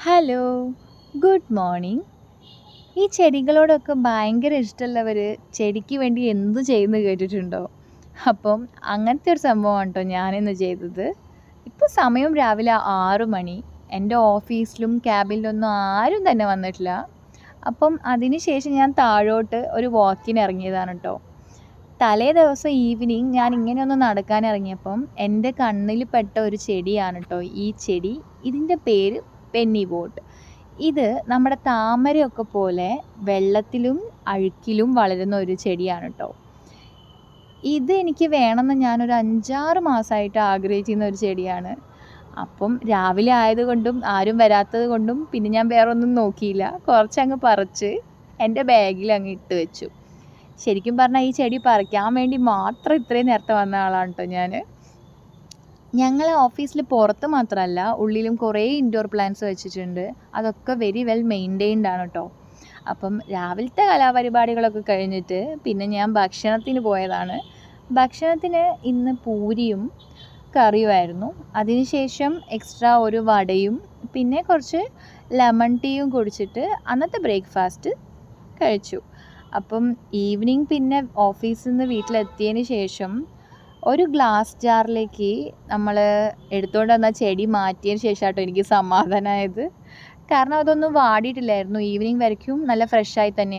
Hello, good morning. ഈ ചെടികളോടൊക്കെ ഭയങ്കര ഇഷ്ടമുള്ളവർ ചെടിക്ക് വേണ്ടി എന്ത് ചെയ്യുന്നു കേട്ടിട്ടുണ്ടോ? അപ്പം അങ്ങനത്തെ ഒരു സംഭവമാണ് കേട്ടോ ഞാനിന്ന് ചെയ്തത്. ഇപ്പോൾ സമയം രാവിലെ 6 മണി. എൻ്റെ ഓഫീസിലും ക്യാബിനിലൊന്നും ആരും തന്നെ വന്നിട്ടില്ല. അപ്പം അതിന് ശേഷം ഞാൻ താഴോട്ട് ഒരു വാക്കിന് ഇറങ്ങിയതാണ് കേട്ടോ. തലേ ദിവസം ഈവനിങ് ഞാൻ ഇങ്ങനെ ഒന്ന് നടക്കാൻ ഇറങ്ങിയപ്പം എൻ്റെ കണ്ണിൽ പെട്ട ഒരു ചെടിയാണ് കേട്ടോ ഈ ചെടി. ഇതിൻ്റെ പേര് പെന്നി ബോട്ട്. ഇത് നമ്മുടെ താമരയൊക്കെ പോലെ വെള്ളത്തിലും അഴുക്കിലും വളരുന്ന ഒരു ചെടിയാണ് കേട്ടോ. ഇത് എനിക്ക് വേണമെന്ന് ഞാനൊരു 5-6 മാസമായിട്ട് ആഗ്രഹിച്ചിരുന്ന ഒരു ചെടിയാണ്. അപ്പം രാവിലെ ആയതുകൊണ്ടും ആരും വരാത്തത് കൊണ്ടും പിന്നെ ഞാൻ വേറെ ഒന്നും നോക്കിയില്ല, കുറച്ചങ്ങ് പറിച്ച് എൻ്റെ ബാഗിൽ അങ്ങ് ഇട്ട് വെച്ചു. ശരിക്കും പറഞ്ഞാൽ ഈ ചെടി പറിക്കാൻ വേണ്ടി മാത്രം ഇത്രയും നേരത്തെ വന്ന ആളാണ് കേട്ടോ ഞാൻ. ഞങ്ങളെ ഓഫീസിൽ പുറത്ത് മാത്രമല്ല ഉള്ളിലും കുറേ ഇൻഡോർ പ്ലാന്റ്സ് വെച്ചിട്ടുണ്ട്. അതൊക്കെ വെരി വെൽ മെയിൻറ്റെയിൻഡ് ആണ് കേട്ടോ. അപ്പം രാവിലത്തെ കലാപരിപാടികളൊക്കെ കഴിഞ്ഞിട്ട് പിന്നെ ഞാൻ ഭക്ഷണത്തിന് പോയതാണ്. ഭക്ഷണത്തിന് ഇന്ന് പൂരിയും കറിയുമായിരുന്നു. അതിനുശേഷം എക്സ്ട്രാ ഒരു വടയും പിന്നെ കുറച്ച് ലെമൺ ടീയും കുടിച്ചിട്ട് അന്നത്തെ ബ്രേക്ക്ഫാസ്റ്റ് കഴിച്ചു. അപ്പം ഈവനിങ് പിന്നെ ഓഫീസിൽ നിന്ന് വീട്ടിലെത്തിയതിന് ശേഷം ഒരു ഗ്ലാസ് ജാറിലേക്ക് നമ്മൾ എടുത്തുകൊണ്ട് വന്ന ചെടി മാറ്റിയതിന് ശേഷം കേട്ടോ എനിക്ക് സമാധാനമായത്. കാരണം അതൊന്നും വാടിയിട്ടില്ലായിരുന്നു. ഈവനിങ് വരയ്ക്കും നല്ല ഫ്രഷായി തന്നെ